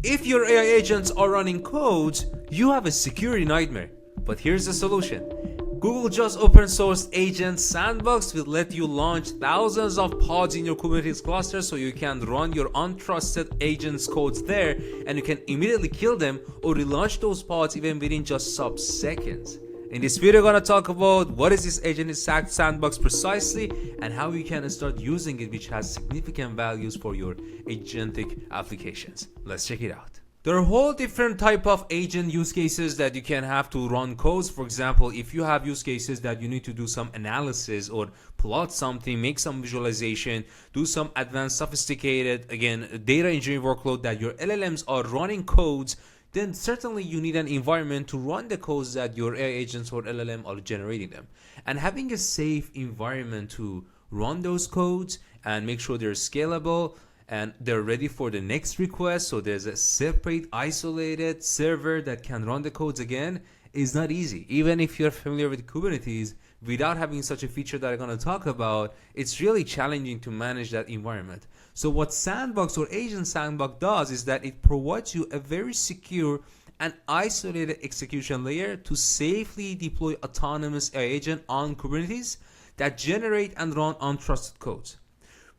If your AI agents are running codes, you have a security nightmare. But here's the solution. Google just open sourced Agent Sandbox will let you launch thousands of pods in your Kubernetes cluster so you can run your untrusted agents codes there and you can immediately kill them or relaunch those pods even within just sub-seconds. In this video, we're gonna talk about what is this Agent Sandbox precisely and how you can start using it, which has significant values for your agentic applications. Let's check it out. There are a whole different type of agent use cases that you can have to run codes. For example, if you have use cases that you need to do some analysis or plot something, make some visualization, do some advanced sophisticated, again, data engineering workload that your LLMs are running codes, then certainly you need an environment to run the codes that your AI agents or LLM are generating them. And having a safe environment to run those codes and make sure they're scalable and they're ready for the next request, so there's a separate isolated server that can run the codes again, is not easy. Even if you're familiar with Kubernetes, without having such a feature that I'm going to talk about, it's really challenging to manage that environment. So what Sandbox or Agent Sandbox does is that it provides you a very secure and isolated execution layer to safely deploy autonomous AI agent on Kubernetes that generate and run untrusted codes.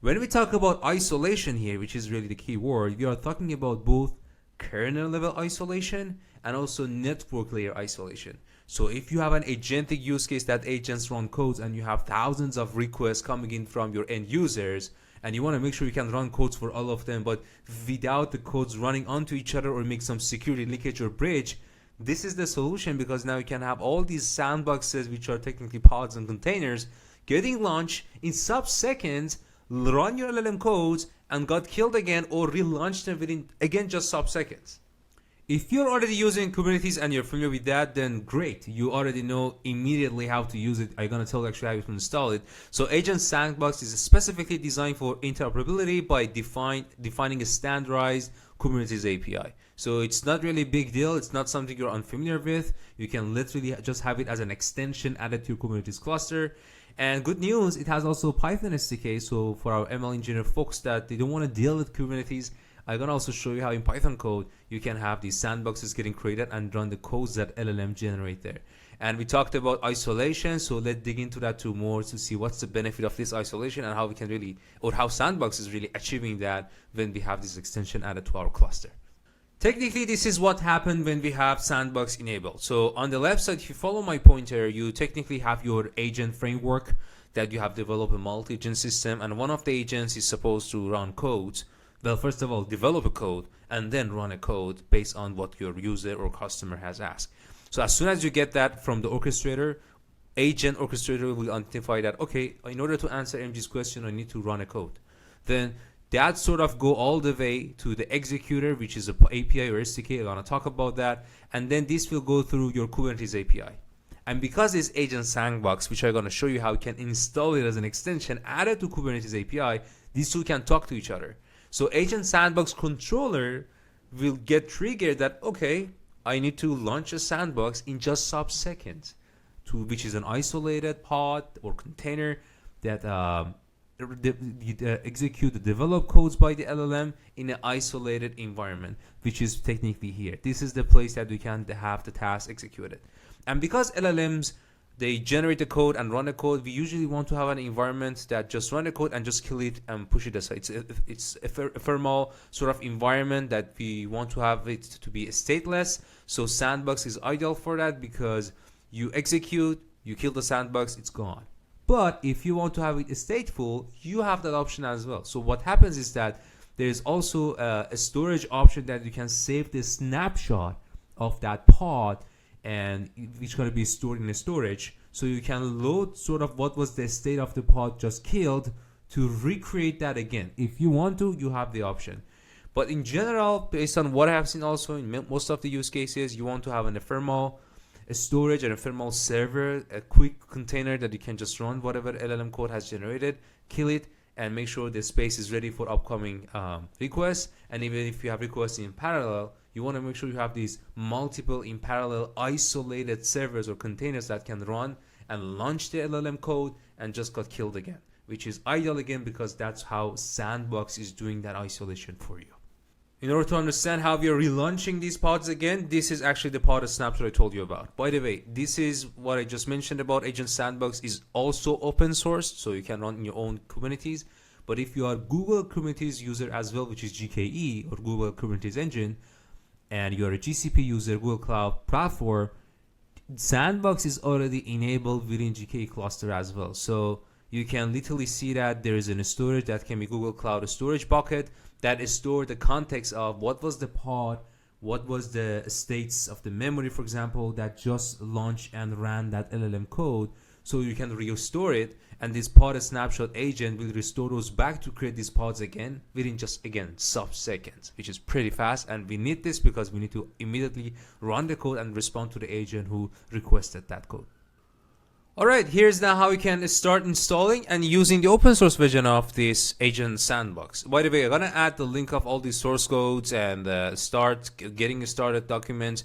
When we talk about isolation here, which is really the key word, we are talking about both kernel level isolation and also network layer isolation. So if you have an agentic use case that agents run codes and you have thousands of requests coming in from your end users and you want to make sure you can run codes for all of them, but without the codes running onto each other or make some security leakage or breach, this is the solution, because now you can have all these sandboxes, which are technically pods and containers, getting launched in sub-seconds, run your LLM codes and got killed again or relaunch them within, again, just sub-seconds. If you're already using Kubernetes and you're familiar with that, then great. You already know immediately how to use it. I'm going to tell you actually how you can install it. So Agent Sandbox is specifically designed for interoperability by defining a standardized Kubernetes API. So it's not really a big deal. It's not something you're unfamiliar with. You can literally just have it as an extension added to your Kubernetes cluster. And good news, it has also Python SDK. So for our ML engineer folks that they don't want to deal with Kubernetes, I'm going to also show you how in Python code you can have these sandboxes getting created and run the codes that LLM generate there. And we talked about isolation, so let's dig into that too more to see what's the benefit of this isolation and how we can really, or how Sandbox is really achieving that when we have this extension added to our cluster. Technically, this is what happened when we have Sandbox enabled. So on the left side, if you follow my pointer, you technically have your agent framework that you have developed a multi-agent system, and one of the agents is supposed to run codes. Well, first of all, develop a code and then run a code based on what your user or customer has asked. So as soon as you get that from the orchestrator, agent orchestrator will identify that, okay, in order to answer MG's question, I need to run a code. Then that sort of go all the way to the executor, which is a API or SDK. I'm going to talk about that. And then this will go through your Kubernetes API. And because this Agent Sandbox, which I'm going to show you how you can install it as an extension added to Kubernetes API, these two can talk to each other. So Agent Sandbox controller will get triggered that, okay, I need to launch a sandbox in just sub-seconds, which is an isolated pod or container that execute the developed codes by the LLM in an isolated environment, which is technically here. This is the place that we can have the task executed. And because LLMs, they generate the code and run the code, we usually want to have an environment that just run the code and just kill it and push it aside. It's a thermal sort of environment that we want to have it to be stateless. So Sandbox is ideal for that, because you execute, you kill the sandbox, it's gone. But if you want to have it stateful, you have that option as well. So what happens is that there is also a storage option that you can save the snapshot of that pod, and it's going to be stored in a storage, so you can load sort of what was the state of the pod just killed to recreate that again. If you want to, you have the option. But in general, based on what I have seen also in most of the use cases, you want to have an ephemeral storage and ephemeral server, a quick container that you can just run whatever LLM code has generated, kill it, and make sure the space is ready for upcoming requests. And even if you have requests in parallel, you want to make sure you have these multiple in parallel isolated servers or containers that can run and launch the LLM code and just got killed again, which is ideal again because that's how Sandbox is doing that isolation for you. In order to understand how we are relaunching these pods again, this is actually the pod snapshot I told you about. By the way, this is what I just mentioned about Agent Sandbox is also open source, so you can run in your own Kubernetes. But if you are Google Kubernetes user as well, which is GKE or Google Kubernetes Engine, and you're a GCP user, Google Cloud Platform, Sandbox is already enabled within GKE cluster as well. So you can literally see that there is a storage that can be Google Cloud Storage bucket that is stored the context of what was the pod, what was the states of the memory, for example, that just launched and ran that LLM code. So you can restore it, and this pod snapshot agent will restore those back to create these pods again within just, again, sub-seconds, which is pretty fast. And we need this because we need to immediately run the code and respond to the agent who requested that code. Alright, here's now how you can start installing and using the open source version of this Agent Sandbox. By the way, I'm gonna add the link of all these source codes and start getting started documents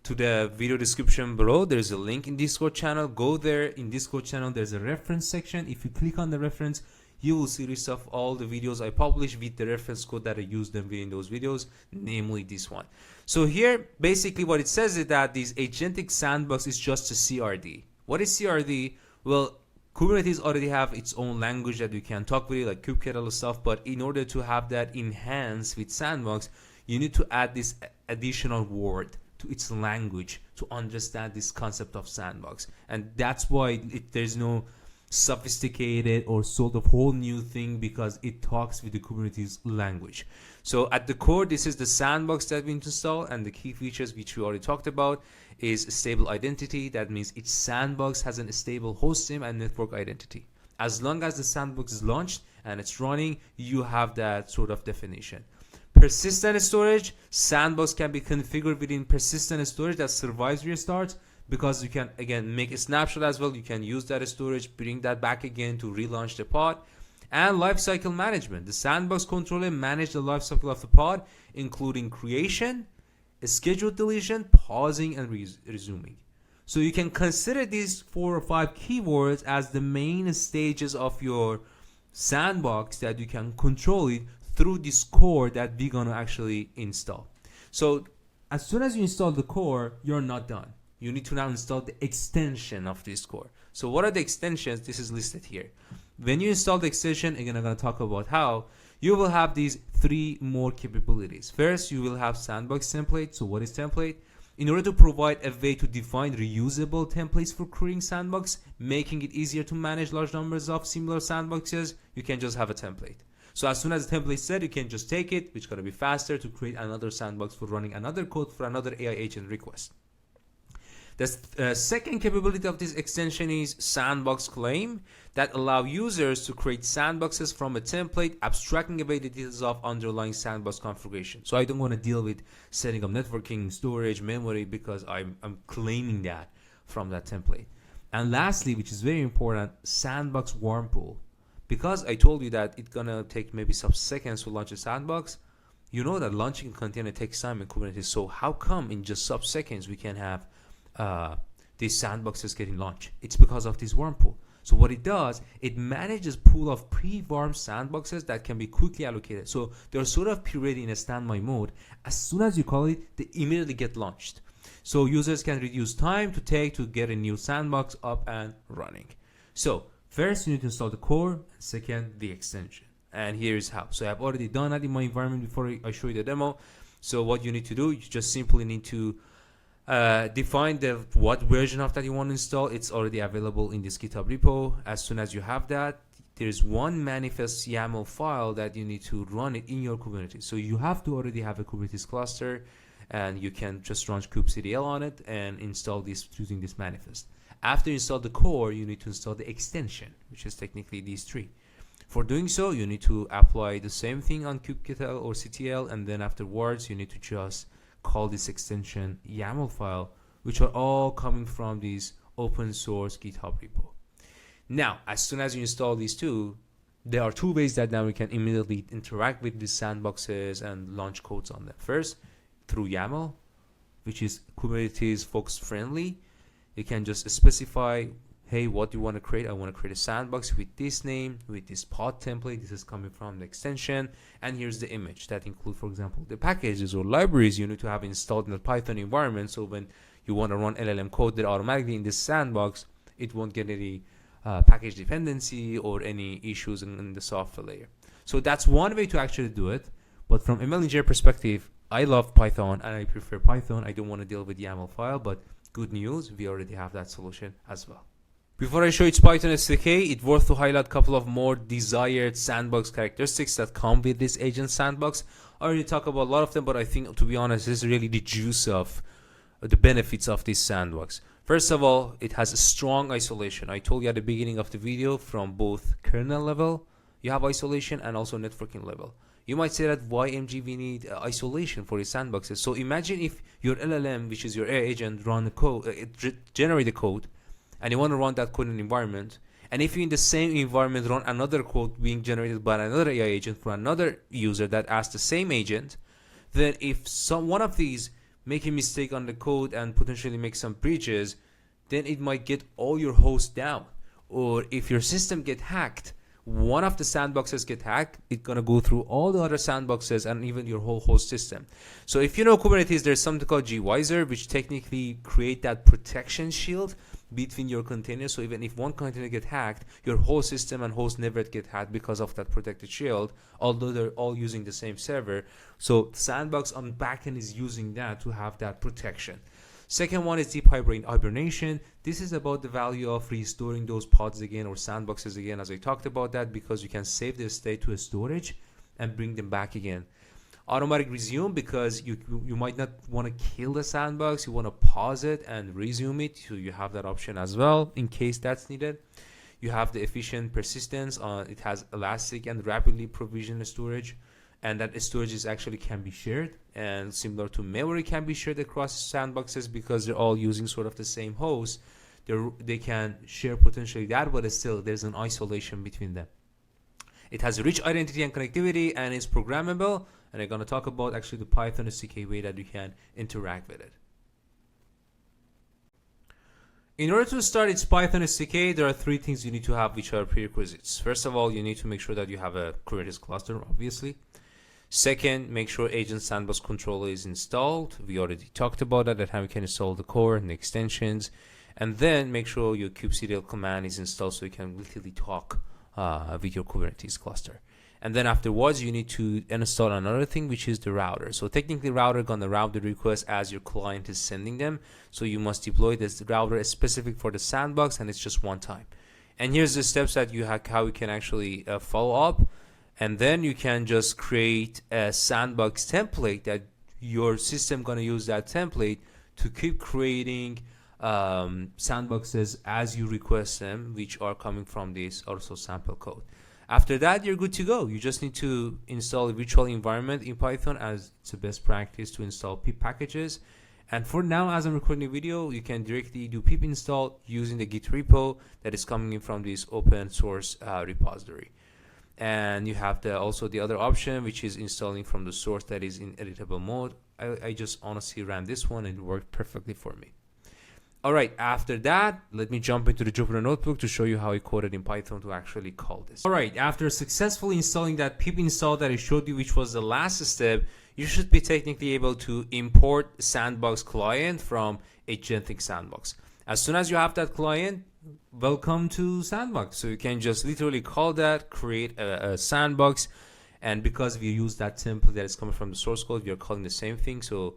to the video description below. There's a link in Discord channel. Go there. In Discord channel, there's a reference section. If you click on the reference, you will see list of all the videos I publish with the reference code that I use them within those videos, namely this one. So here, basically what it says is that this agentic sandbox is just a CRD. What is CRD? Well, Kubernetes already have its own language that you can talk with it, like kubectl stuff, but in order to have that enhanced with Sandbox, you need to add this additional word to its language to understand this concept of Sandbox. And that's why there's no sophisticated or sort of whole new thing, because it talks with the Kubernetes language. So at the core, this is the Sandbox that we install, and the key features which we already talked about is stable identity. That means each sandbox has a stable host name and network identity. As long as the sandbox is launched and it's running, you have that sort of definition. Persistent storage, sandbox can be configured within persistent storage that survives restarts, because you can again make a snapshot as well. You can use that storage, bring that back again to relaunch the pod. And lifecycle management, the sandbox controller manage the lifecycle of the pod, including creation, scheduled deletion, pausing, and resuming. So you can consider these 4 or 5 keywords as the main stages of your sandbox that you can control it through this core that we're gonna actually install. So as soon as you install the core, you're not done. You need to now install the extension of this core. So what are the extensions? This is listed here. When you install the extension, again, I'm gonna talk about how you will have these 3 more capabilities. First, you will have sandbox template. So what is template? In order to provide a way to define reusable templates for creating sandbox, making it easier to manage large numbers of similar sandboxes, you can just have a template. So as soon as the template is set, you can just take it, which is going to be faster to create another sandbox for running another code for another AI agent request. The second capability of this extension is sandbox claim, that allow users to create sandboxes from a template, abstracting away the details of underlying sandbox configuration. So I don't want to deal with setting up networking, storage, memory, because I'm claiming that from that template. And lastly, which is very important, sandbox warm pool. Because I told you that it's gonna take maybe some seconds to launch a sandbox, you know that launching a container takes time in Kubernetes. So how come in just sub-seconds we can have these sandboxes getting launched? It's because of this warm pool. So what it does, it manages pool of pre-warm sandboxes that can be quickly allocated. So they're sort of period in a standby mode. As soon as you call it, they immediately get launched. So users can reduce time to take to get a new sandbox up and running. So first, you need to install the core, and second, the extension. And here's how. So I've already done that in my environment before I show you the demo. So what you need to do, you just simply need to define what version of that you want to install. It's already available in this GitHub repo. As soon as you have that, there's one manifest YAML file that you need to run it in your Kubernetes. So you have to already have a Kubernetes cluster, and you can just run kubectl on it and install this using this manifest. After you install the core, you need to install the extension, which is technically these 3. For doing so, you need to apply the same thing on kubectl or ctl, and then afterwards, you need to just call this extension YAML file, which are all coming from this open source GitHub repo. Now, as soon as you install these 2, there are 2 ways that now we can immediately interact with these sandboxes and launch codes on them. First, through YAML, which is Kubernetes folks friendly. You can just specify hey, what do you want to create? I want to create a sandbox with this name, with this pod template. This is coming from the extension, and here's the image that include, for example, the packages or libraries you need to have installed in the Python environment. So when you want to run LLM code that automatically in this sandbox, it won't get any package dependency or any issues in the software layer. So that's one way to actually do it. But from ML engineer perspective, I love Python and I prefer Python. I don't want to deal with YAML file, but good news, we already have that solution as well. Before I show you its Python SDK, it's worth to highlight a couple of more desired sandbox characteristics that come with this Agent Sandbox. I already talked about a lot of them, but I think, to be honest, this is really the juice of the benefits of this sandbox. First of all, it has a strong isolation. I told you at the beginning of the video, from both kernel level, you have isolation, and also networking level. You might say that why MG we need isolation for these sandboxes. So imagine if your LLM, which is your AI agent, run the code, generate the code, and you want to run that code in an environment, and if you in the same environment run another code being generated by another AI agent for another user that asks the same agent, then if one of these make a mistake on the code and potentially make some breaches, then it might get all your hosts down. Or if your system get hacked, one of the sandboxes get hacked, it's gonna go through all the other sandboxes and even your whole host system. So if you know Kubernetes, there's something called gVisor, which technically create that protection shield between your containers. So even if one container get hacked, your whole system and host never get hacked because of that protected shield, although they're all using the same server. So Sandbox on backend is using that to have that protection. Second one is deep hibernation. This is about the value of restoring those pods again or sandboxes again, as I talked about that, because you can save the state to a storage and bring them back again. Automatic resume, because you might not want to kill the sandbox, you want to pause it and resume it, so you have that option as well in case that's needed. You have the efficient persistence. It has elastic and rapidly provisioned storage, and that storage is actually can be shared, and similar to memory can be shared across sandboxes because they're all using sort of the same host. They can share potentially that, but still there's an isolation between them. It has rich identity and connectivity, and it's programmable, and I'm going to talk about actually the Python SDK way that you can interact with it. In order to start its Python SDK, there are three things you need to have which are prerequisites. First of all, you need to make sure that you have a Kubernetes cluster, obviously. Second, make sure Agent Sandbox controller is installed. We already talked about that how you can install the core and the extensions. And then make sure your kubectl command is installed so you can literally talk with your Kubernetes cluster. And then afterwards, you need to install another thing, which is the router. So technically, router gonna route the request as your client is sending them. So you must deploy this router specific for the sandbox, and it's just one time. And here's the steps that you have, how you can actually follow up. And then you can just create a sandbox template that your system gonna use that template to keep creating sandboxes as you request them, which are coming from this also sample code. After that, you're good to go. You just need to install a virtual environment in Python, as it's a best practice to install pip packages. And for now, as I'm recording the video, you can directly do pip install using the Git repo that is coming in from this open source repository. And you have also the other option, which is installing from the source that is in editable mode. I just honestly ran this one and it worked perfectly for me. All right, after that, let me jump into the Jupyter Notebook to show you how I coded in Python to actually call this. All right, after successfully installing that pip install that I showed you, which was the last step, you should be technically able to import Sandbox client from Agent Sandbox. As soon as you have that client, welcome to Sandbox. So you can just literally call that, create a Sandbox, and because we use that template that is coming from the source code, we are calling the same thing. So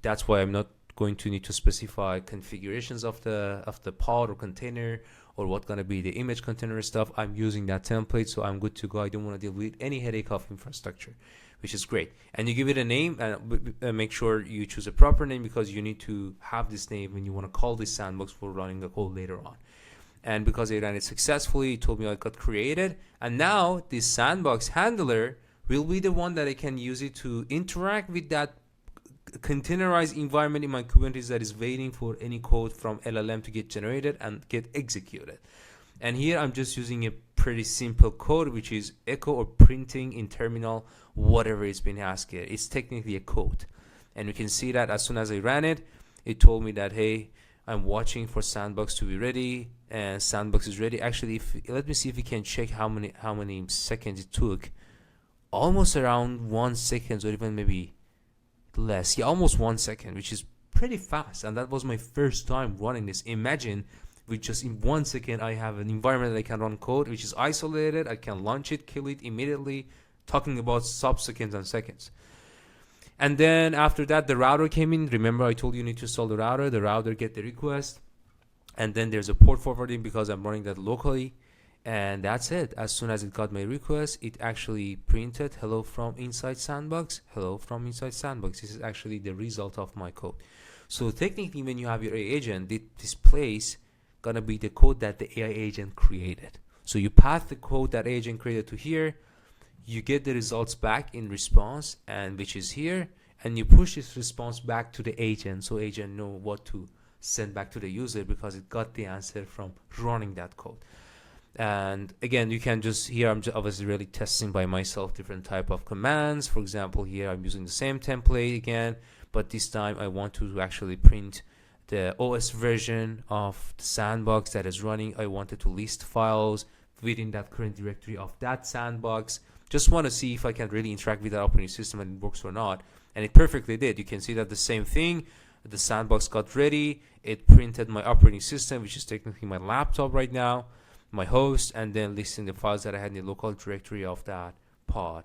that's why I'm not going to need to specify configurations of the pod or container or what gonna be the image container stuff. I'm using that template, so I'm good to go. I don't want to deal with any headache of infrastructure, which is great. And you give it a name, and make sure you choose a proper name, because you need to have this name when you want to call this sandbox for running the code later on. And because I ran it successfully, it told me I got created, and now this sandbox handler will be the one that I can use it to interact with that containerized environment in my Kubernetes that is waiting for any code from LLM to get generated and get executed. And here I'm just using a pretty simple code, which is echo or printing in terminal whatever it's been asked here. It's technically a code, and you can see that as soon as I ran it, it told me that, hey, I'm watching for Sandbox to be ready, and Sandbox is ready. Actually, let me see if we can check how many seconds it took. Almost around 1 second, or even maybe less. Yeah, almost 1 second, which is pretty fast. And that was my first time running this. Imagine with just in 1 second I have an environment that I can run code which is isolated. I can launch it, kill it immediately, talking about sub-seconds and seconds. And then after that, the router came in. Remember, I told you need to install the router get the request, and then there's a port forwarding because I'm running that locally. And that's it. As soon as it got my request, it actually printed hello from inside Sandbox, hello from inside Sandbox. This is actually the result of my code. So technically, when you have your AI agent, it displays gonna be the code that the AI agent created. So you pass the code that agent created to here, you get the results back in response, and which is here, and you push this response back to the agent, so agent know what to send back to the user because it got the answer from running that code. And again, you can just here I'm just obviously really testing by myself different type of commands. For example, here I'm using the same template again, but this time I want to actually print the OS version of the Sandbox that is running. I wanted to list files within that current directory of that Sandbox. Just want to see if I can really interact with that operating system and it works or not. And it perfectly did. You can see that the same thing, the Sandbox got ready, it printed my operating system, which is technically my laptop right now, my host, and then listing the files that I had in the local directory of that pod.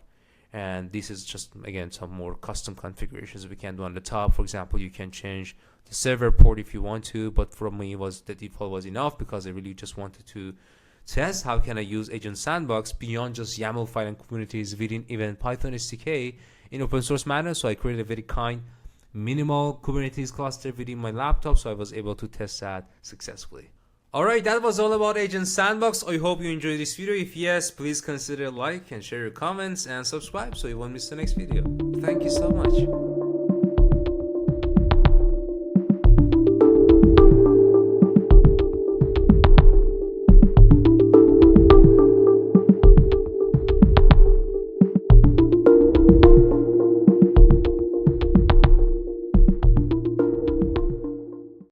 And this is just, again, some more custom configurations we can do on the top. For example, you can change the server port if you want to, but for me the default was enough because I really just wanted to test how can I use Agent Sandbox beyond just YAML file and Kubernetes within even Python SDK in open source manner. So I created a very kind minimal Kubernetes cluster within my laptop, so I was able to test that successfully. Alright, that was all about Agent Sandbox. I hope you enjoyed this video. If yes, please consider like and share your comments and subscribe so you won't miss the next video. Thank you so much.